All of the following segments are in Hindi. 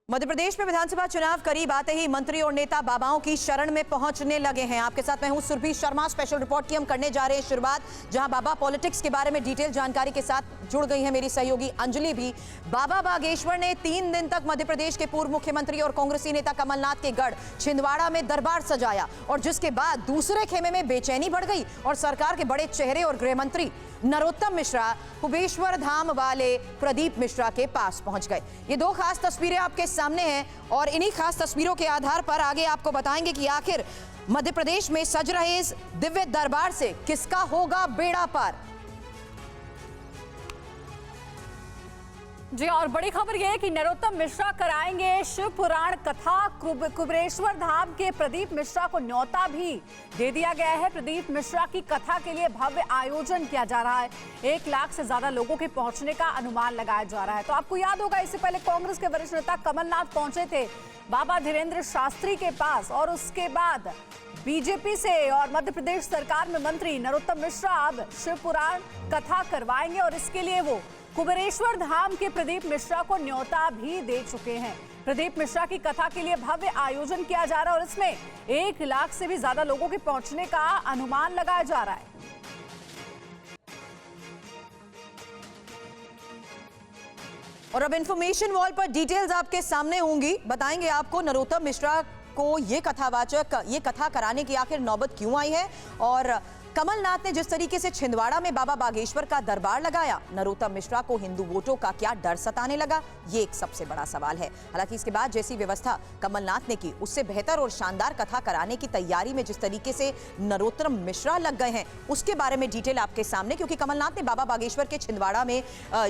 मध्य प्रदेश में विधानसभा चुनाव करीब आते ही मंत्री और नेता बाबाओं की शरण में पहुंचने लगे हैं। आपके साथ मैं हूं सुरभि शर्मा। स्पेशल रिपोर्ट की हम करने जा रहे हैं शुरुआत, जहां बाबा पॉलिटिक्स के बारे में डिटेल जानकारी के साथ जुड़ गई है मेरी सहयोगी अंजलि भी। बाबा बागेश्वर ने 3 दिन तक मध्य प्रदेश के पूर्व मुख्यमंत्री और कांग्रेसी नेता कमलनाथ के गढ़ छिंदवाड़ा में दरबार सजाया और जिसके बाद दूसरे खेमे में बेचैनी बढ़ गई और सरकार के बड़े चेहरे और गृह मंत्री नरोत्तम मिश्रा कुबेश्वर धाम वाले प्रदीप मिश्रा के पास पहुंच गए। ये 2 खास तस्वीरें आपके सामने हैं और इन्हीं खास तस्वीरों के आधार पर आगे आपको बताएंगे कि आखिर मध्य प्रदेश में सज रहे इस दिव्य दरबार से किसका होगा बेड़ा पार। जी, और बड़ी खबर यह है कि नरोत्तम मिश्रा कराएंगे शिव पुराण कथा। कुबेश्वर धाम के प्रदीप मिश्रा को न्योता भी दे दिया गया है। प्रदीप मिश्रा की कथा के लिए भव्य आयोजन किया जा रहा है। 1 लाख से ज्यादा लोगों के पहुंचने का अनुमान लगाया जा रहा है। तो आपको याद होगा, इससे पहले कांग्रेस के वरिष्ठ नेता कमलनाथ पहुंचे थे बाबा धीरेन्द्र शास्त्री के पास और उसके बाद बीजेपी से और मध्य प्रदेश सरकार में मंत्री नरोत्तम मिश्रा अब शिव पुराण कथा करवाएंगे और इसके लिए वो कुबेश्वर धाम के प्रदीप मिश्रा को न्योता भी दे चुके हैं। प्रदीप मिश्रा की कथा के लिए भव्य आयोजन किया जा रहा है और इसमें 1 लाख से भी ज्यादा लोगों के पहुंचने का अनुमान लगाया जा रहा है। और अब इंफॉर्मेशन वॉल पर डिटेल्स आपके सामने होंगी। बताएंगे आपको नरोत्तम मिश्रा को ये कथा कराने की आखिर नौबत क्यों आई है और कमलनाथ ने जिस तरीके से छिंदवाड़ा में बाबा बागेश्वर का दरबार लगाया, नरोत्तम मिश्रा को हिंदू वोटों का क्या डर सताने लगा, ये एक सबसे बड़ा सवाल है। हालांकि इसके बाद जैसी व्यवस्था कमलनाथ ने की, उससे बेहतर और शानदार कथा कराने की तैयारी में जिस तरीके से नरोत्तम मिश्रा लग गए हैं, उसके बारे में डिटेल आपके सामने। क्योंकि कमलनाथ ने बाबा बागेश्वर के छिंदवाड़ा में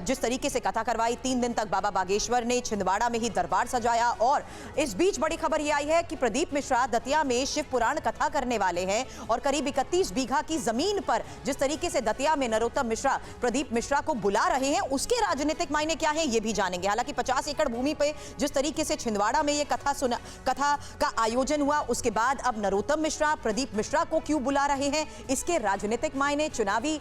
जिस तरीके से कथा करवाई, 3 दिन तक बाबा बागेश्वर ने छिंदवाड़ा में ही दरबार सजाया और इस बीच बड़ी खबर यह आई है कि प्रदीप मिश्रा दतिया में शिव पुराण कथा करने वाले हैं और करीब 31 बीघा की जमीन पर जिस तरीके से दतिया में नरोत्तम मिश्रा प्रदीप मिश्रा को बुला रहे हैं, उसके राजनीतिक मायने क्या हैं ये भी जानेंगे। हालांकि 50 एकड़ भूमि पे जिस तरीके से छिंदवाड़ा में ये कथा का आयोजन हुआ, उसके बाद अब नरोत्तम मिश्रा प्रदीप मिश्रा को क्यों बुला रहे हैं, इसके राजनीतिक मायने, चुनावी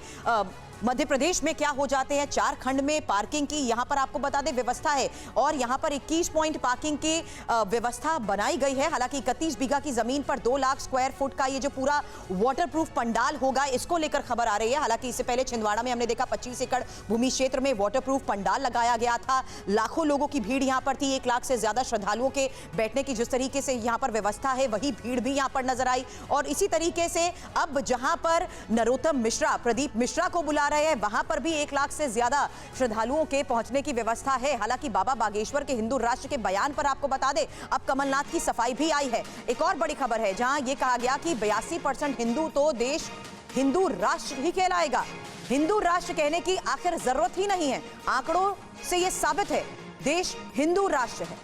मध्य प्रदेश में क्या हो जाते हैं। 4 खंड में पार्किंग की यहां पर आपको बता दें व्यवस्था है और यहां पर 21 पॉइंट पार्किंग की व्यवस्था बनाई गई है। हालांकि 31 बीघा की जमीन पर 2 लाख स्क्वायर फुट का ये जो पूरा वाटरप्रूफ पंडाल होगा, इसको लेकर खबर आ रही है। हालांकि इससे पहले छिंदवाड़ा में हमने देखा 25 एकड़ भूमि क्षेत्र में वाटरप्रूफ पंडाल लगाया गया था। लाखों लोगों की भीड़ यहां पर थी। 1 लाख से ज्यादा श्रद्धालुओं के बैठने की जिस तरीके से यहां पर व्यवस्था है, वही भीड़ भी यहां पर नजर आई। और इसी तरीके से अब जहां पर नरोत्तम मिश्रा प्रदीप मिश्रा को बुला रहे हैं, वहां पर भी 1 लाख से ज्यादा श्रद्धालुओं के पहुंचने की व्यवस्था है। हालांकि बाबा बागेश्वर के हिंदू राष्ट्र के बयान पर आपको बता दें, अब कमलनाथ की सफाई भी आई है। एक और बड़ी खबर है जहां यह कहा गया कि 82% हिंदू तो देश हिंदू राष्ट्र ही कहलाएगा। हिंदू राष्ट्र कहने की आखिर जरूरत ही नहीं है, आंकड़ों से यह साबित है, देश हिंदू राष्ट्र है।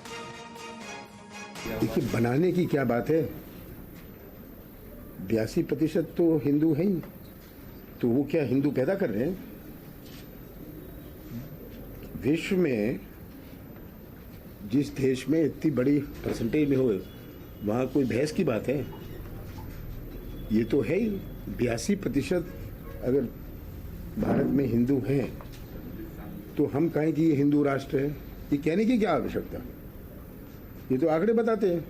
देखिए, बनाने की क्या बात है, 82% तो हिंदू हैं ही, तो वो क्या हिंदू पैदा कर रहे हैं? विश्व में जिस देश में इतनी बड़ी परसेंटेज में हो, वहाँ कोई बहस की बात है? ये तो है ही। 82% अगर भारत में हिंदू हैं तो हम कहें कि ये हिंदू राष्ट्र है, ये कहने की क्या आवश्यकता? ये तो आंकड़े बताते हैं।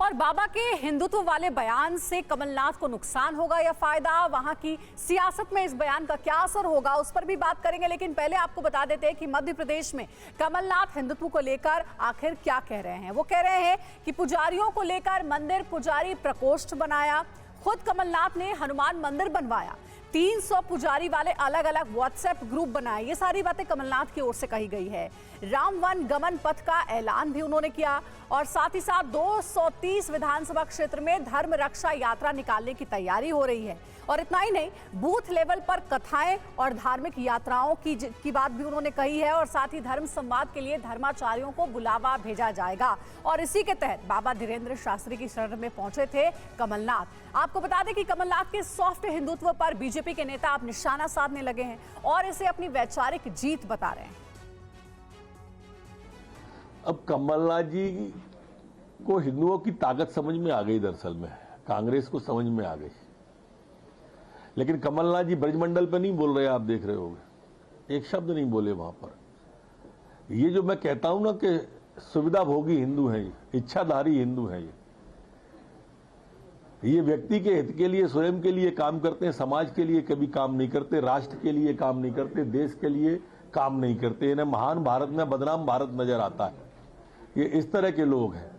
और बाबा के हिंदुत्व वाले बयान से कमलनाथ को नुकसान होगा या फायदा, वहां की सियासत में इस बयान का क्या असर होगा, उस पर भी बात करेंगे। लेकिन पहले आपको बता देते हैं कि मध्य प्रदेश में कमलनाथ हिंदुत्व को लेकर आखिर क्या कह रहे हैं। वो कह रहे हैं कि पुजारियों को लेकर मंदिर पुजारी प्रकोष्ठ बनाया, खुद कमलनाथ ने हनुमान मंदिर बनवाया, 300 पुजारी वाले अलग अलग व्हाट्सएप ग्रुप बनाए। ये सारी बातें कमलनाथ की ओर से कही गई है। राम वन गमन पथ का ऐलान भी उन्होंने किया और साथ ही साथ 230 विधानसभा क्षेत्र में धर्म रक्षा यात्रा निकालने की तैयारी हो रही है। और इतना ही नहीं, बूथ लेवल पर कथाएं और धार्मिक यात्राओं की बात भी उन्होंने कही है और साथ ही धर्म संवाद के लिए धर्माचार्यों को बुलावा भेजा जाएगा। और इसी के तहत बाबा धीरेन्द्र शास्त्री की शरण में पहुंचे थे कमलनाथ। आपको बता दें कि कमलनाथ के सॉफ्ट हिंदुत्व पर बीजेपी के नेता अब निशाना साधने लगे हैं और इसे अपनी वैचारिक जीत बता रहे हैं। अब कमलनाथ जी को हिंदुओं की ताकत समझ में आ गई, दरअसल में कांग्रेस को समझ में आ गई। लेकिन कमलनाथ जी ब्रजमंडल पे नहीं बोल रहे, आप देख रहे होंगे। एक शब्द नहीं बोले वहां पर। ये जो मैं कहता हूं ना कि सुविधा भोगी हिंदू हैं, इच्छाधारी हिंदू हैं, ये व्यक्ति के हित के लिए, स्वयं के लिए काम करते हैं, समाज के लिए कभी काम नहीं करते, राष्ट्र के लिए काम नहीं करते, देश के लिए काम नहीं करते। इन्हें महान भारत में बदनाम भारत नजर आता है। ये इस तरह के लोग हैं।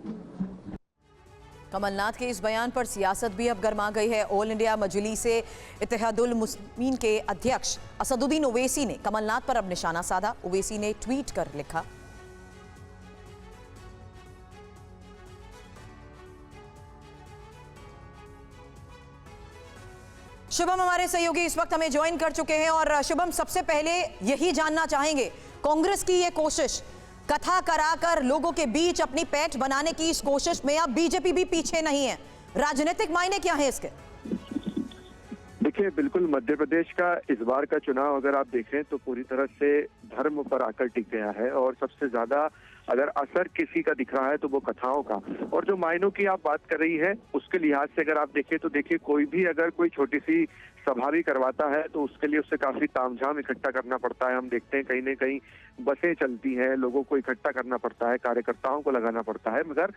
कमलनाथ के इस बयान पर सियासत भी अब गर्मा गई है। ऑल इंडिया मजलिसे इत्तेहादुल मुस्लिमीन के अध्यक्ष असदुद्दीन ओवैसी ने कमलनाथ पर अब निशाना साधा। ओवैसी ने ट्वीट कर लिखा, शुभम हमारे सहयोगी इस वक्त हमें ज्वाइन कर चुके हैं। और शुभम, सबसे पहले यही जानना चाहेंगे, कांग्रेस की ये कोशिश कथा कराकर लोगों के बीच अपनी पैठ बनाने की इस कोशिश में अब बीजेपी भी पीछे नहीं है, राजनीतिक मायने क्या है इसके? देखिए, बिल्कुल मध्य प्रदेश का इस बार का चुनाव अगर आप देखें तो पूरी तरह से धर्म पर आकर टिक गया है, और सबसे ज्यादा अगर असर किसी का दिख रहा है तो वो कथाओं का। और जो मायनों की आप बात कर रही है उसके लिहाज से अगर आप देखें तो देखिए, कोई भी अगर कोई छोटी सी सभा भी करवाता है तो उसके लिए उससे काफी तामझाम इकट्ठा करना पड़ता है। हम देखते हैं कहीं न कहीं बसें चलती हैं, लोगों को इकट्ठा करना पड़ता है, कार्यकर्ताओं को लगाना पड़ता है। मगर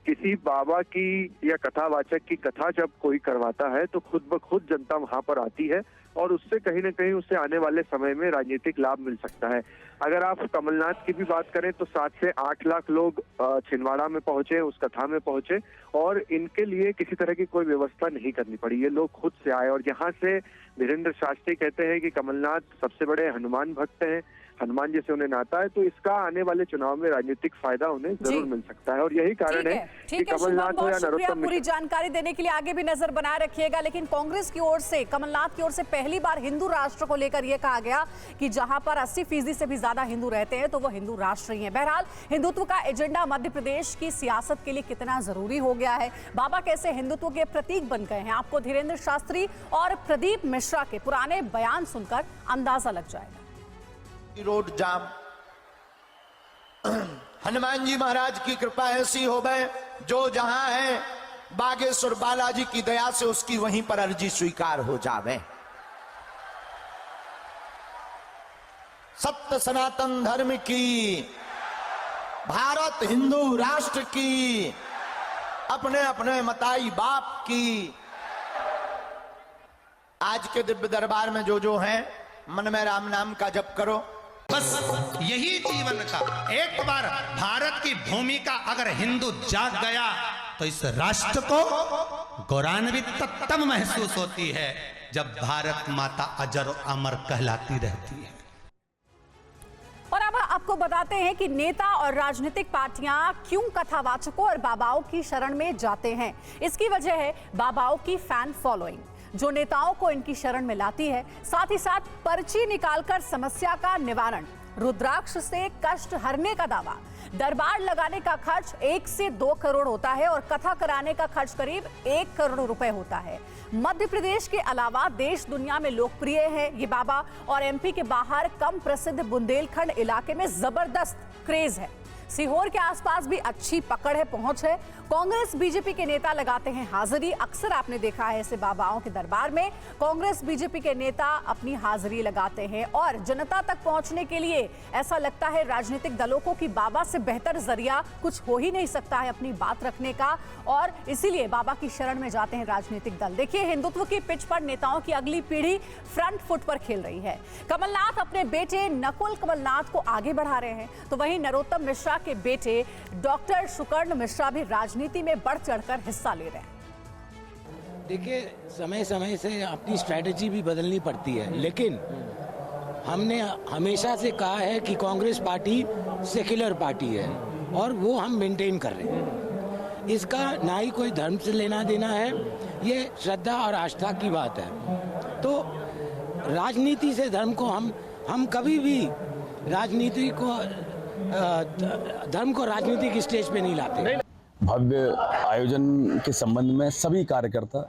किसी बाबा की या कथावाचक की कथा जब कोई करवाता है तो खुद ब खुद जनता वहां पर आती है, और उससे कहीं न कहीं उससे आने वाले समय में राजनीतिक लाभ मिल सकता है। अगर आप कमलनाथ की भी बात करें तो 7 से 8 लाख लोग छिंदवाड़ा में पहुंचे, उस कथा में पहुंचे, और इनके लिए किसी तरह की कोई व्यवस्था नहीं करनी पड़ी, ये लोग खुद से आए। और यहाँ से वीरेंद्र शास्त्री कहते हैं कि कमलनाथ सबसे बड़े हनुमान भक्त हैं, हनुमान जैसे उन्हें नाता है, तो इसका आने वाले चुनाव में राजनीतिक फायदा उन्हें जरूर मिल सकता है। और यही कारण है कि कमलनाथ हो या नरोत्तम, पूरी जानकारी देने के लिए आगे भी नजर बनाए रखिएगा। लेकिन कांग्रेस की ओर से, कमलनाथ की ओर से पहली बार हिंदू राष्ट्र को लेकर यह कहा गया कि जहां पर 80% से भी ज्यादा हिंदू रहते हैं तो वो हिंदू राष्ट्र ही है। बहरहाल, हिंदुत्व का एजेंडा मध्य प्रदेश की सियासत के लिए कितना जरूरी हो गया है, बाबा कैसे हिंदुत्व के प्रतीक बन गए हैं, आपको धीरेन्द्र शास्त्री और प्रदीप मिश्रा के पुराने बयान सुनकर अंदाजा लग जाएगा। रोड जाम, हनुमान जी महाराज की कृपा ऐसी हो गए, जो जहां है बागेश्वर बालाजी की दया से उसकी वहीं पर अर्जी स्वीकार हो जावे। सत्य सनातन धर्म की, भारत हिंदू राष्ट्र की, अपने अपने मताई बाप की। आज के दिव्य दरबार में जो हैं, मन में राम नाम का जप करो। बस यही जीवन का, एक बार भारत की भूमि का अगर हिंदू जाग गया तो इस राष्ट्र को गौरवान्वित तब महसूस होती है जब भारत माता अजर और अमर कहलाती रहती है। और अब आपको बताते हैं कि नेता और राजनीतिक पार्टियां क्यों कथावाचकों और बाबाओं की शरण में जाते हैं। इसकी वजह है बाबाओं की फैन फॉलोइंग, जो नेताओं को इनकी शरण में लाती है। साथ ही साथ पर्ची निकालकर समस्या का निवारण, रुद्राक्ष से कष्ट हरने का दावा, दरबार लगाने का खर्च 1 से 2 करोड़ होता है और कथा कराने का खर्च करीब 1 करोड़ रुपए होता है। मध्य प्रदेश के अलावा देश दुनिया में लोकप्रिय है ये बाबा, और एमपी के बाहर कम प्रसिद्ध बुंदेलखंड इलाके में जबरदस्त क्रेज है। सीहोर के आसपास भी अच्छी पकड़ है, पहुंच है। कांग्रेस बीजेपी के नेता लगाते हैं हाजिरी। अक्सर आपने देखा है ऐसे बाबाओं के दरबार में कांग्रेस बीजेपी के नेता अपनी हाजिरी लगाते हैं, और जनता तक पहुंचने के लिए ऐसा लगता है राजनीतिक दलों को कि बाबा से बेहतर जरिया कुछ हो ही नहीं सकता है अपनी बात रखने का, और इसीलिए बाबा की शरण में जाते हैं राजनीतिक दल। देखिए, हिंदुत्व की पिच पर नेताओं की अगली पीढ़ी फ्रंट फुट पर खेल रही है। कमलनाथ अपने बेटे नकुल कमलनाथ को आगे बढ़ा रहे हैं, तो वहीं नरोत्तम मिश्रा के बेटे डॉक्टर सुकर्ण मिश्रा भी राजनीति में बढ़ चढ़कर हिस्सा ले रहे हैं। देखिए, समय समय से अपनी स्ट्रैटेजी भी बदलनी पड़ती है, लेकिन हमने हमेशा से कहा है कि कांग्रेस पार्टी सेक्युलर पार्टी है और वो हम मेंटेन कर रहे हैं। इसका ना ही कोई धर्म से लेना देना है, ये श्रद्धा और आस्था की बात है। तो राजनीति से धर्म को हम कभी भी राजनीति को धर्म को राजनीतिक स्टेज पे नहीं लाते। भव्य आयोजन के संबंध में सभी कार्यकर्ता,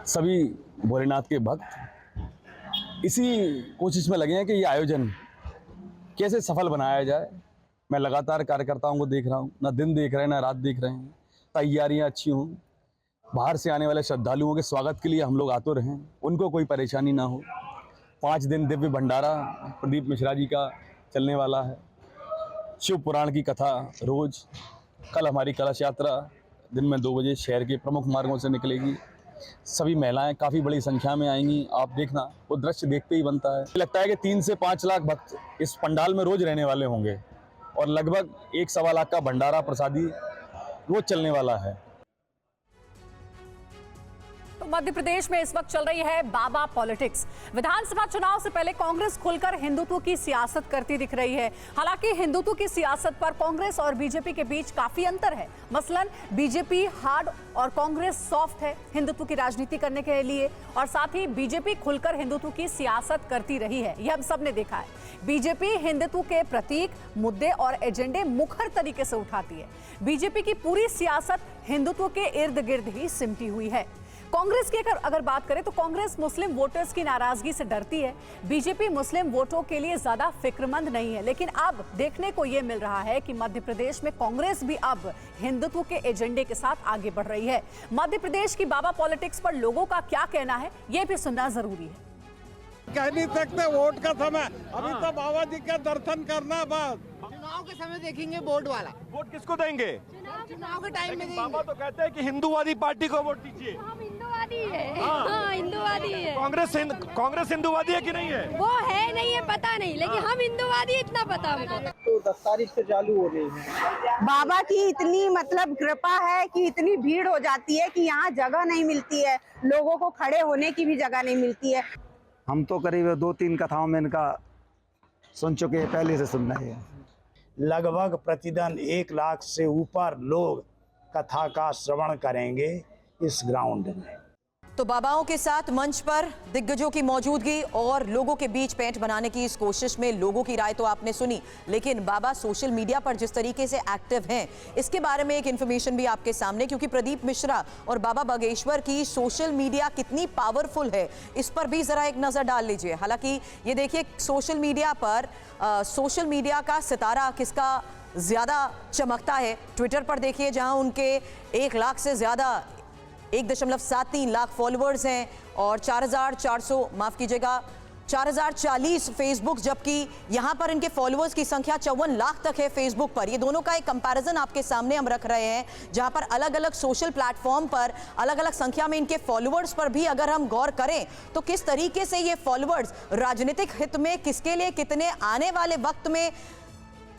सभी भोलेनाथ के भक्त इसी कोशिश में लगे हैं कि ये आयोजन कैसे सफल बनाया जाए। मैं लगातार कार्यकर्ताओं को देख रहा हूँ, ना दिन देख रहे हैं ना रात देख रहे हैं। तैयारियां अच्छी हों, बाहर से आने वाले श्रद्धालुओं के स्वागत के लिए हम लोग आतुर हैं, उनको कोई परेशानी ना हो, 5 दिन दिव्य भंडारा प्रदीप मिश्रा जी का चलने वाला है। शिव पुराण की कथा रोज। कल हमारी कलश यात्रा दिन में 2 बजे शहर के प्रमुख मार्गों से निकलेगी। सभी महिलाएं काफ़ी बड़ी संख्या में आएंगी। आप देखना, वो दृश्य देखते ही बनता है। लगता है कि 3 से 5 लाख भक्त इस पंडाल में रोज रहने वाले होंगे और लगभग 1-1.25 लाख का भंडारा प्रसादी रोज चलने वाला है। तो मध्य प्रदेश में इस वक्त चल रही है बाबा पॉलिटिक्स। विधानसभा चुनाव से पहले कांग्रेस खुलकर हिंदुत्व की सियासत करती दिख रही है। हालांकि हिंदुत्व की सियासत पर कांग्रेस और बीजेपी के बीच काफी अंतर है। मसलन बीजेपी हार्ड और कांग्रेस सॉफ्ट है हिंदुत्व की राजनीति करने के लिए, और साथ ही बीजेपी खुलकर हिंदुत्व की सियासत करती रही है। यह हम सब ने देखा है। बीजेपी हिंदुत्व के प्रतीक, मुद्दे और एजेंडे मुखर तरीके से उठाती है। बीजेपी की पूरी सियासत हिंदुत्व के इर्द गिर्द ही सिमटी हुई है। कांग्रेस की अगर बात करें तो कांग्रेस मुस्लिम वोटर्स की नाराजगी से डरती है। बीजेपी मुस्लिम वोटों के लिए ज्यादा फिक्रमंद नहीं है। लेकिन अब देखने को यह मिल रहा है कि मध्य प्रदेश में कांग्रेस भी अब हिंदुत्व के एजेंडे के साथ आगे बढ़ रही है। मध्य प्रदेश की बाबा पॉलिटिक्स पर लोगों का क्या कहना है, यह भी सुनना जरूरी है। कह नहीं सकते वोट का समय, अभी तो बाबा जी का दर्शन करना बस। चुनाव के समय देखेंगे वोट वाला। वोट किसको देंगे? चुनाव के टाइम में बाबा तो कहते हैं कि हिंदूवादी पार्टी को वोट दीजिए। हम हिंदूवादी है। हाँ, हिंदूवादी है। कांग्रेस हिंदूवादी है कि नहीं है? वो है नहीं है पता नहीं, लेकिन हम हिंदूवादी इतना पता हमको। तो 10 तारीख से चालू हो रही है। बाबा की इतनी मतलब कृपा है कि इतनी भीड़ हो जाती है कि यहाँ जगह नहीं मिलती है, लोगों को खड़े होने की भी जगह नहीं मिलती है। हम तो करीब 2-3 कथाओं में इनका सुन चुके हैं, पहले से सुन रहे हैं। लगभग प्रतिदिन 1 लाख से ऊपर लोग कथा का श्रवण करेंगे इस ग्राउंड में। तो बाबाओं के साथ मंच पर दिग्गजों की मौजूदगी और लोगों के बीच पैंट बनाने की इस कोशिश में लोगों की राय तो आपने सुनी, लेकिन बाबा सोशल मीडिया पर जिस तरीके से एक्टिव हैं, इसके बारे में एक इन्फॉर्मेशन भी आपके सामने, क्योंकि प्रदीप मिश्रा और बाबा बागेश्वर की सोशल मीडिया कितनी पावरफुल है, इस पर भी जरा एक नजर डाल लीजिए। हालांकि ये देखिए, सोशल मीडिया पर सोशल मीडिया का सितारा किसका ज्यादा चमकता है। ट्विटर पर देखिए, जहां उनके 1 लाख से ज्यादा 1.73 लाख फॉलोअर्स हैं और 4040 फेसबुक, जबकि यहां पर इनके फॉलोअर्स की संख्या 54 लाख तक है फेसबुक पर। ये दोनों का एक कंपैरिजन आपके सामने हम रख रहे हैं, जहां पर अलग अलग सोशल प्लेटफॉर्म पर अलग अलग संख्या में इनके फॉलोअर्स पर भी अगर हम गौर करें तो किस तरीके से ये फॉलोअर्स राजनीतिक हित में किसके लिए कितने आने वाले वक्त में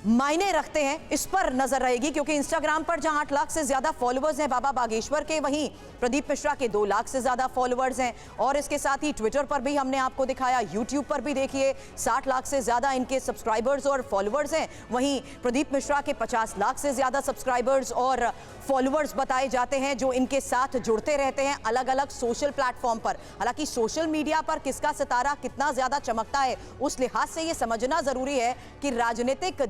मायने रखते हैं, इस पर नजर रहेगी। क्योंकि इंस्टाग्राम पर जहां 8 लाख से ज्यादा फॉलोअर्स हैं बाबा बागेश्वर के, वहीं प्रदीप मिश्रा के 2 लाख से ज्यादा फॉलोअर्स हैं। और इसके साथ ही ट्विटर पर भी हमने आपको दिखाया, यूट्यूब पर भी देखिए 60 लाख से ज्यादा इनके सब्सक्राइबर्स और फॉलोअर्स हैं। वहीं प्रदीप मिश्रा के 50 लाख से ज्यादा सब्सक्राइबर्स और फॉलोअर्स बताए जाते हैं, जो इनके साथ जुड़ते रहते हैं अलग अलग सोशल प्लेटफॉर्म पर। हालांकि सोशल मीडिया पर किसका सितारा कितना ज्यादा चमकता है, उस लिहाज से यह समझना जरूरी है कि राजनीतिक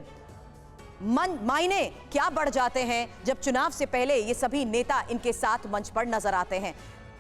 मायने क्या बढ़ जाते हैं जब चुनाव से पहले ये सभी नेता इनके साथ मंच पर नजर आते हैं।